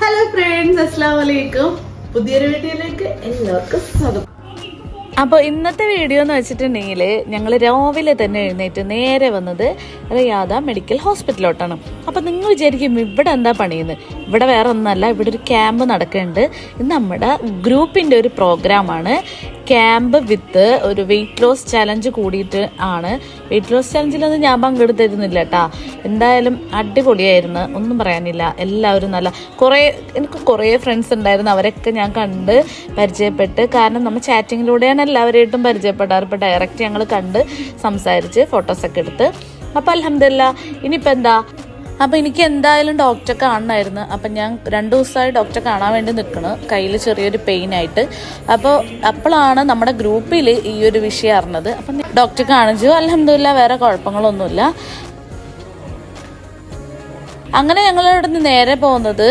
Hello friends, അസ്സലാമു അലൈക്കും. പുതിയൊരു വീഡിയോയിലേക്ക് എല്ലാവർക്കും സ്വാഗതം. അപ്പോൾ ഇന്നത്തെ വീഡിയോ എന്ന് വെച്ചിട്ടുണ്ടെങ്കിൽ ഞങ്ങൾ രാവിലെ തന്നെ എഴുന്നേറ്റ് നേരെ വന്നത് റിയാദ മെഡിക്കൽ ഹോസ്പിറ്റലിലോട്ടാണ്. അപ്പോൾ നിങ്ങൾ വിചാരിക്കും ഇവിടെ എന്താ പണിയെന്ന്. ഇവിടെ വേറെ ഒന്നല്ല, ഇവിടെ ഒരു ക്യാമ്പ് നടക്കുന്നുണ്ട്. ഇത് നമ്മുടെ ഗ്രൂപ്പിൻ്റെ ഒരു പ്രോഗ്രാമാണ്. ക്യാമ്പ് വിത്ത് ഒരു വെയിറ്റ് ലോസ് ചലഞ്ച് കൂടിയിട്ട് ആണ്. വെയിറ്റ് ലോസ് ചലഞ്ചിലൊന്നും ഞാൻ പങ്കെടുത്തിരുന്നില്ല കേട്ടോ. എന്തായാലും അടിപൊളിയായിരുന്നു, ഒന്നും പറയാനില്ല. എല്ലാവരും എനിക്ക് കുറേ ഫ്രണ്ട്സ് ഉണ്ടായിരുന്നു. അവരൊക്കെ ഞാൻ കണ്ട് പരിചയപ്പെട്ട്, കാരണം നമ്മൾ ചാറ്റിങ്ങിലൂടെയാണ് എല്ലാവരെയായിട്ടും പരിചയപ്പെടാറ്. ഇപ്പോൾ ഡയറക്റ്റ് ഞങ്ങൾ കണ്ട് സംസാരിച്ച് ഫോട്ടോസൊക്കെ എടുത്ത്. അപ്പോൾ അൽഹംദുലില്ലാ. ഇനിയിപ്പോൾ എന്താ, അപ്പോൾ എനിക്ക് എന്തായാലും ഡോക്ടറെ കാണണമായിരുന്നു. അപ്പം ഞാൻ 2 ദിവസമായി ഡോക്ടറെ കാണാൻ വേണ്ടി നിൽക്കണം, കയ്യിൽ ചെറിയൊരു പെയിനായിട്ട്. അപ്പോഴാണ് നമ്മുടെ ഗ്രൂപ്പിൽ ഈ ഒരു വിഷയം അറിഞ്ഞത്. അപ്പം ഡോക്ടറെ കാണിച്ചു. അൽഹംദുലില്ലാ, വേറെ കുഴപ്പങ്ങളൊന്നുമില്ല. അങ്ങനെ ഞങ്ങൾ ഇവിടെ നിന്ന് നേരെ പോകുന്നത്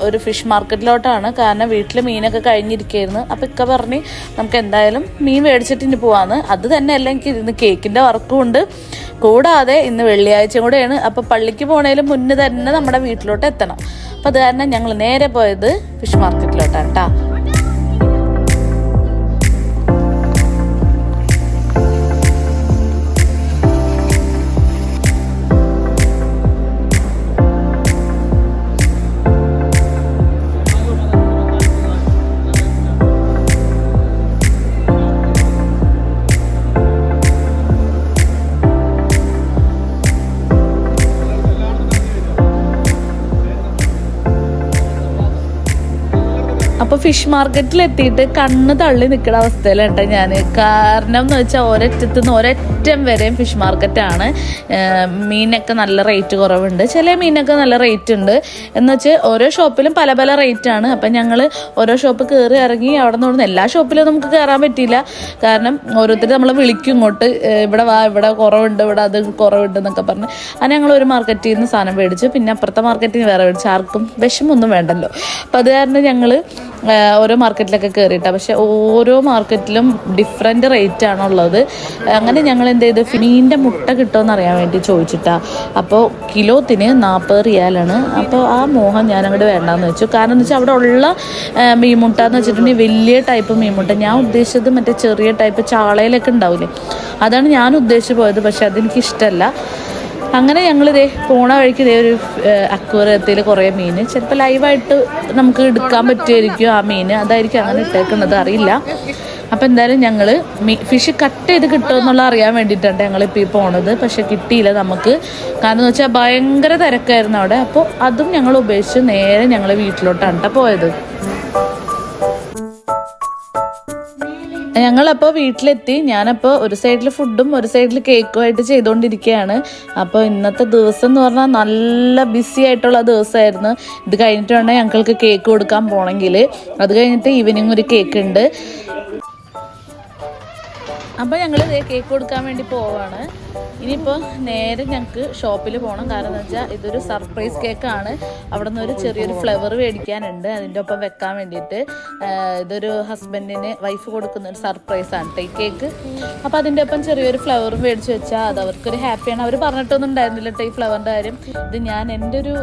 ഒരു ഫിഷ് മാർക്കറ്റിലോട്ടാണ്. കാരണം വീട്ടിൽ മീനൊക്കെ കഴിഞ്ഞിരിക്കുകയായിരുന്നു. അപ്പം ഇക്ക പറഞ്ഞ് നമുക്ക് എന്തായാലും മീൻ മേടിച്ചിട്ട് ഇനി പോവാന്ന്. അത് തന്നെയല്ല, എനിക്ക് ഇന്ന് കേക്കിൻ്റെ വർക്കും ഉണ്ട്. കൂടാതെ ഇന്ന് വെള്ളിയാഴ്ച കൂടെയാണ്. അപ്പോൾ പള്ളിക്ക് പോണേലും മുന്നേ തന്നെ നമ്മുടെ വീട്ടിലോട്ട് എത്തണം. അപ്പം അത് കാരണം ഞങ്ങൾ നേരെ പോയത് ഫിഷ് മാർക്കറ്റിലോട്ടാണ് കേട്ടോ. അപ്പോൾ ഫിഷ് മാർക്കറ്റിൽ എത്തിയിട്ട് കണ്ണ് തള്ളി നിൽക്കുന്ന അവസ്ഥയിലാണ് കേട്ടോ ഞാൻ. കാരണം എന്ന് വെച്ചാൽ ഒരറ്റത്തു നിന്ന് ഒരറ്റം വരെയും ഫിഷ് മാർക്കറ്റാണ്. മീനൊക്കെ നല്ല റേറ്റ് കുറവുണ്ട്, ചില മീനൊക്കെ നല്ല റേറ്റ് ഉണ്ട്. എന്ന് വെച്ചാൽ ഓരോ ഷോപ്പിലും പല പല റേറ്റാണ്. അപ്പം ഞങ്ങൾ ഓരോ ഷോപ്പ് കയറി ഇറങ്ങി. അവിടെ നിന്ന് എല്ലാ ഷോപ്പിലും നമുക്ക് കയറാൻ പറ്റിയില്ല. കാരണം ഓരോരുത്തർ നമ്മളെ വിളിക്കും ഇങ്ങോട്ട്, ഇവിടെ വാ, ഇവിടെ കുറവുണ്ട്, ഇവിടെ അത് കുറവുണ്ട് എന്നൊക്കെ പറഞ്ഞ്. അത് ഞങ്ങൾ ഒരു മാർക്കറ്റിൽ നിന്ന് സാധനം മേടിച്ചു. പിന്നെ അപ്പുറത്തെ മാർക്കറ്റിൽ നിന്ന് വേറെ മേടിച്ചു. ആർക്കും വിഷമൊന്നും വേണ്ടല്ലോ. അപ്പം അത് കാരണം ഞങ്ങൾ ഓരോ മാർക്കറ്റിലൊക്കെ കയറിയിട്ടാണ്. പക്ഷെ ഓരോ മാർക്കറ്റിലും ഡിഫറെൻറ്റ് റേറ്റ് ആണുള്ളത്. അങ്ങനെ ഞങ്ങൾ എന്ത് ചെയ്ത്, മീനിൻ്റെ മുട്ട കിട്ടുമെന്ന് അറിയാൻ വേണ്ടി ചോദിച്ചിട്ടാണ്. അപ്പോൾ കിലോത്തിന് 40 റിയാലാണ്. അപ്പോൾ ആ മോഹം ഞാൻ അങ്ങോട്ട് വേണ്ടാന്ന് വെച്ചു. കാരണം എന്ന് വെച്ചാൽ അവിടെ ഉള്ള മീൻമുട്ട എന്ന് വെച്ചിട്ടുണ്ടെങ്കിൽ വലിയ ടൈപ്പ് മീൻമുട്ട. ഞാൻ ഉദ്ദേശിച്ചത് മറ്റേ ചെറിയ ടൈപ്പ് ചാളയിലൊക്കെ ഉണ്ടാവില്ലേ, അതാണ് ഞാൻ ഉദ്ദേശിച്ച് പോയത്. പക്ഷെ അതെനിക്കിഷ്ടമല്ല. അങ്ങനെ ഞങ്ങളിതേ പോണ വഴിക്ക് ഇതേ ഒരു അക്വേറിയത്തിൽ കുറേ മീൻ, ചിലപ്പോൾ ലൈവായിട്ട് നമുക്ക് എടുക്കാൻ പറ്റുമായിരിക്കും ആ മീൻ. അതായിരിക്കും അങ്ങനെ ഇട്ടേക്കുന്നത്, അറിയില്ല. അപ്പോൾ എന്തായാലും ഞങ്ങൾ ഫിഷ് കട്ട് ചെയ്ത് കിട്ടുമെന്നുള്ള അറിയാൻ വേണ്ടിയിട്ടാണ് ഞങ്ങളിപ്പോൾ ഈ പോണത്. പക്ഷെ കിട്ടിയില്ല നമുക്ക്. കാരണം എന്ന് വെച്ചാൽ ഭയങ്കര തിരക്കായിരുന്നു അവിടെ. അപ്പോൾ അതും ഞങ്ങൾ ഉപേക്ഷിച്ച് നേരെ ഞങ്ങൾ വീട്ടിലോട്ടാണ് കേട്ടോ പോയത്. ഞങ്ങളപ്പോൾ വീട്ടിലെത്തി. ഞാനപ്പോൾ ഒരു സൈഡിൽ ഫുഡും ഒരു സൈഡിൽ കേക്കുമായിട്ട് ചെയ്തുകൊണ്ടിരിക്കുകയാണ്. അപ്പോൾ ഇന്നത്തെ ദിവസം എന്ന് പറഞ്ഞാൽ നല്ല ബിസി ആയിട്ടുള്ള ദിവസമായിരുന്നു. ഇത് കഴിഞ്ഞിട്ട് വേണം ഞങ്ങൾക്ക് കേക്ക് കൊടുക്കാൻ പോകണമെങ്കിൽ. അത് കഴിഞ്ഞിട്ട് ഈവനിങ് ഒരു കേക്ക് ഉണ്ട്. അപ്പോൾ ഞങ്ങൾ ഇതേ കേക്ക് കൊടുക്കാൻ വേണ്ടി പോവാണ്. ഇനിയിപ്പോൾ നേരെ ഞങ്ങൾക്ക് ഷോപ്പിൽ പോകണം. കാരണം എന്ന് വെച്ചാൽ ഇതൊരു സർപ്രൈസ് കേക്കാണ്. അവിടെ നിന്ന് ഒരു ചെറിയൊരു ഫ്ലേവർ മേടിക്കാനുണ്ട്, അതിൻ്റെ ഒപ്പം വെക്കാൻ വേണ്ടിയിട്ട്. ഇതൊരു ഹസ്ബൻഡിന് വൈഫ് കൊടുക്കുന്ന ഒരു സർപ്രൈസാണ് കേട്ടോ ഈ കേക്ക്. അപ്പോൾ അതിൻ്റെ ഒപ്പം ചെറിയൊരു ഫ്ലവർ മേടിച്ച് വെച്ചാൽ അത് അവർക്കൊരു ഹാപ്പിയാണ്. അവർ പറഞ്ഞിട്ടൊന്നും ഉണ്ടായിരുന്നില്ല കേട്ടോ ഈ ഫ്ലവറിൻ്റെ കാര്യം. ഇത് ഞാൻ എൻ്റെ ഒരു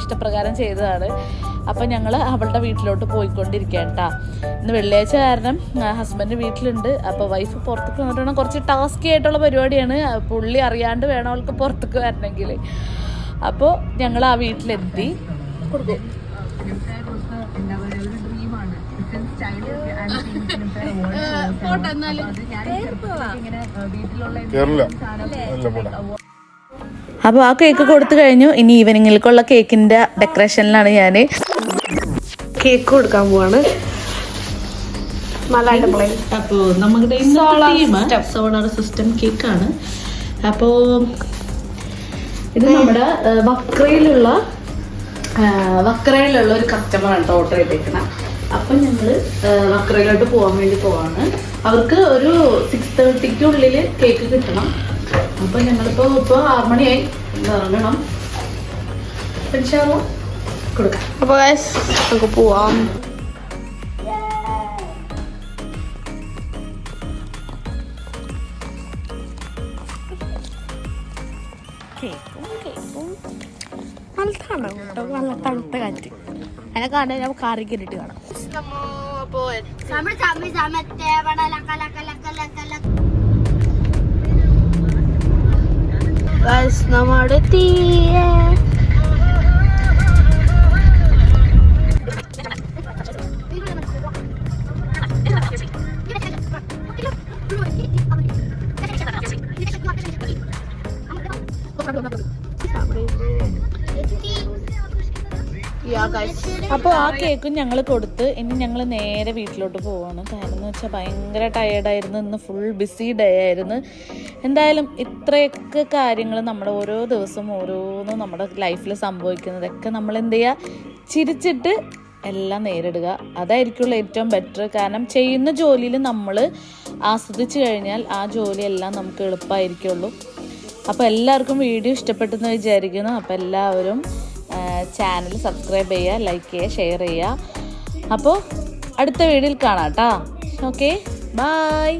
ഇഷ്ടപ്രകാരം ചെയ്തതാണ്. അപ്പം ഞങ്ങൾ അവളുടെ വീട്ടിലോട്ട് പോയിക്കൊണ്ടിരിക്കുകയാണ് കേട്ടോ. ഇന്ന് വെള്ളിയാഴ്ച കാരണം ഹസ്ബൻഡ് വീട്ടിലുണ്ട്. അപ്പോൾ വൈഫ് പുറത്തേക്ക് വന്നിട്ട് വേണം, കുറച്ച് ടാസ്കി ആയിട്ടുള്ള പരിപാടിയാണ്. പുള്ളി അറിയാണ്ട് വേണം അവൾക്ക് പുറത്തേക്ക് വരണമെങ്കിൽ. അപ്പോൾ ഞങ്ങൾ ആ വീട്ടിലെത്തി. അപ്പോൾ ആ കേക്ക് കൊടുത്തു കഴിഞ്ഞു. ഇനി ഈവനിങ്ങിലേക്കുള്ള കേക്കിൻ്റെ ഡെക്കറേഷനിലാണ് ഞാൻ. കേക്ക് കൊടുക്കാൻ പോവാണ്. അപ്പോൾ നമ്മുടെ സോളാർ സിസ്റ്റം കേക്കാണ്. അപ്പോൾ ഇത് നമ്മുടെ വക്രയിലുള്ള ഒരു കസ്റ്റമറാണ് ഓർഡർ ചെയ്തേക്കണം. അപ്പം ഞങ്ങൾ വക്രയിലോട്ട് പോകാൻ വേണ്ടി പോവാണ്. അവർക്ക് ഒരു 6:30 കേക്ക് കിട്ടണം. അപ്പം ഞങ്ങളിപ്പോൾ 6 മണിയായി ഇറങ്ങണം. കൊടുക്കാം. അപ്പോൾ നമുക്ക് പോവാം. കേക്കും നല്ല തണുപ്പ് കേട്ടോ, നല്ല തണുത്ത കാറ്റ്. അതിനെ കാണാൻ ഞാൻ കാറി കയറിയിട്ട് കാണാം. നമ്മുടെ തീയ അപ്പോൾ ആ കേക്കും ഞങ്ങൾ കൊടുത്ത് ഇനി ഞങ്ങൾ നേരെ വീട്ടിലോട്ട് പോവാണ്. കാരണം എന്ന് വെച്ചാൽ ഭയങ്കര ടയേർഡായിരുന്നു, ഇന്ന് ഫുൾ ബിസി ഡേ ആയിരുന്നു. എന്തായാലും ഇത്രയൊക്കെ കാര്യങ്ങൾ നമ്മുടെ ഓരോ ദിവസവും ഓരോന്നും നമ്മുടെ ലൈഫിൽ സംഭവിക്കുന്നതൊക്കെ നമ്മൾ എന്ത് ചെയ്യുക, ചിരിച്ചിട്ട് എല്ലാം നേരിടുക. അതായിരിക്കുള്ളൂ ഏറ്റവും ബെറ്റർ. കാരണം ചെയ്യുന്ന ജോലിയിൽ നമ്മൾ ആസ്വദിച്ച് കഴിഞ്ഞാൽ ആ ജോലിയെല്ലാം നമുക്ക് എളുപ്പമായിരിക്കുള്ളൂ. അപ്പോൾ എല്ലാവർക്കും വീഡിയോ ഇഷ്ടപ്പെട്ടെന്ന് വിചാരിക്കുന്നു. അപ്പോൾ എല്ലാവരും ചാനൽ സബ്സ്ക്രൈബ് ചെയ്യുക, ലൈക്ക് ചെയ്യുക, ഷെയർ ചെയ്യുക. അപ്പോൾ അടുത്ത വീഡിയോയിൽ കാണാം കേട്ടോ. Okay, by.